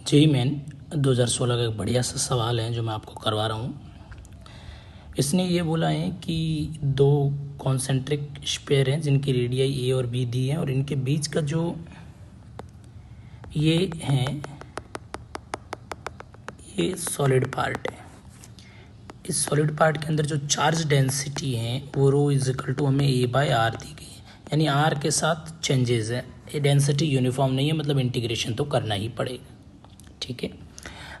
JEE main 2016 का एक बढ़िया सा सवाल है जो मैं आपको करवा रहा हूँ। इसने ये बोला है कि दो कॉन्सेंट्रिक स्फीयर हैं जिनकी रेडियाई ए और बी दी है और इनके बीच का जो ये है ये सॉलिड पार्ट है। इस सॉलिड पार्ट के अंदर जो चार्ज डेंसिटी है वो रो इज इक्वल टू हमें ए बाय आर दी गई है, यानी आर के साथ चेंजेस है। ये डेंसिटी यूनिफॉर्म नहीं है, मतलब इंटीग्रेशन तो करना ही पड़ेगा। ठीक है,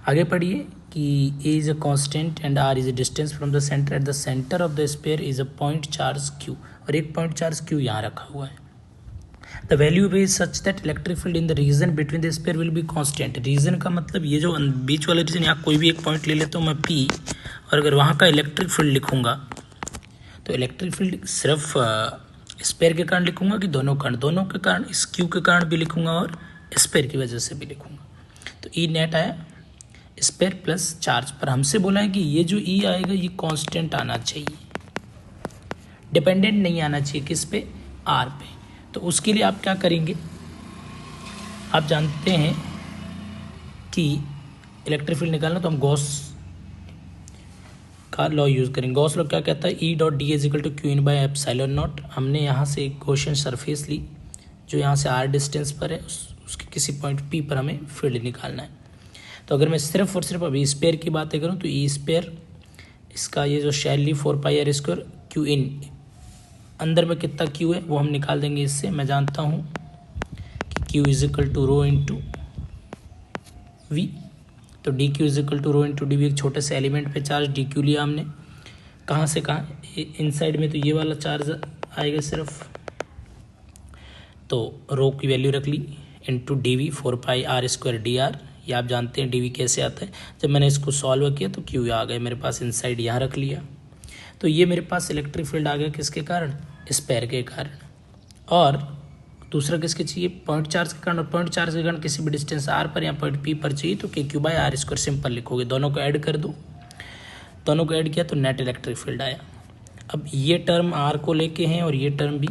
आगे पढ़िए कि A is a constant and R is a distance from the centre. At the centre of the sphere is a point charge Q, और एक पॉइंट चार्ज क्यू यहाँ रखा हुआ है। The value is such that electric field in the region between the sphere will be constant. Region का मतलब ये जो बीच वाला रीजन, यहाँ कोई भी एक पॉइंट ले लेता हूँ मैं पी, और अगर वहाँ का इलेक्ट्रिक फील्ड लिखूंगा तो इलेक्ट्रिक फील्ड सिर्फ स्फीयर के कारण लिखूंगा कि दोनों के कारण, इस क्यू के कारण भी लिखूंगा और स्फीयर की वजह से भी लिखूंगा। तो ई नेट आया स्फीयर प्लस चार्ज पर। हमसे बोला है कि ये जो ई आएगा ये कांस्टेंट आना चाहिए, डिपेंडेंट नहीं आना चाहिए। किस पे? आर पे। तो उसके लिए आप क्या करेंगे, आप जानते हैं कि इलेक्ट्रिक फील्ड निकालना तो हम गॉस का लॉ यूज करेंगे। गॉस लॉ क्या कहता है? E dot D is equal to Q in by epsilon naught. हमने यहाँ से एक क्वेश्चन सरफेस ली जो यहाँ से आर डिस्टेंस पर है, उसके किसी पॉइंट पी पर हमें फील्ड निकालना है। तो अगर मैं सिर्फ और सिर्फ अभी स्पेयर की बातें करूँ तो ई स्पेयर, इसका ये जो shell Lee 4πr² Q in, अंदर में कितना क्यू है वो हम निकाल देंगे इससे। मैं जानता हूँ कि Q is equal to rho into V, तो D Q is equal to rho into D V. एक छोटे से एलिमेंट पे चार्ज डी क्यू लिया हमने, कहाँ से कहाँ, इनसाइड में, तो ये वाला चार्ज आएगा सिर्फ, तो रो की वैल्यू रख ली into D V 4πr² D R. ये आप जानते हैं डी वी कैसे आता है। जब मैंने इसको सॉल्व किया तो क्यू आ गए मेरे पास, इनसाइड यहाँ रख लिया। तो ये मेरे पास इलेक्ट्रिक फील्ड आ गया किसके कारण? स्पेयर के कारण। और दूसरा किसके चाहिए? पॉइंट चार्ज के कारण। और पॉइंट चार्ज के कारण किसी भी डिस्टेंस आर पर या पॉइंट पी पर चाहिए तो K Q by R square simple लिखोगे। दोनों को ऐड कर दो, दोनों को ऐड किया तो नेट इलेक्ट्रिक फील्ड आया। अब ये टर्म आर को लेके हैं और ये टर्म भी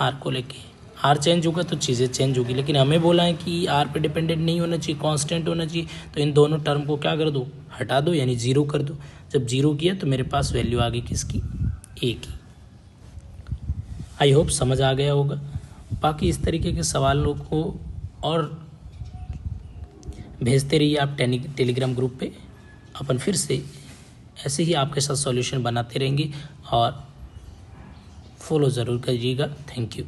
आर को लेके हैं। आर चेंज होगा तो चीज़ें चेंज होगी, लेकिन हमें बोला है कि आर पे डिपेंडेंट नहीं होना चाहिए, कांस्टेंट होना चाहिए। तो इन दोनों टर्म को क्या कर दो? हटा दो, यानी जीरो कर दो। जब जीरो किया तो मेरे पास वैल्यू आ गई किसकी? ए की। आई होप समझ आ गया होगा। बाकी इस तरीके के सवालों को और भेजते रहिए आप टेलीग्राम ग्रुप पे। अपन फिर से ऐसे ही आपके साथ सॉल्यूशन बनाते रहेंगे और फॉलो ज़रूर करिएगा। Thank you.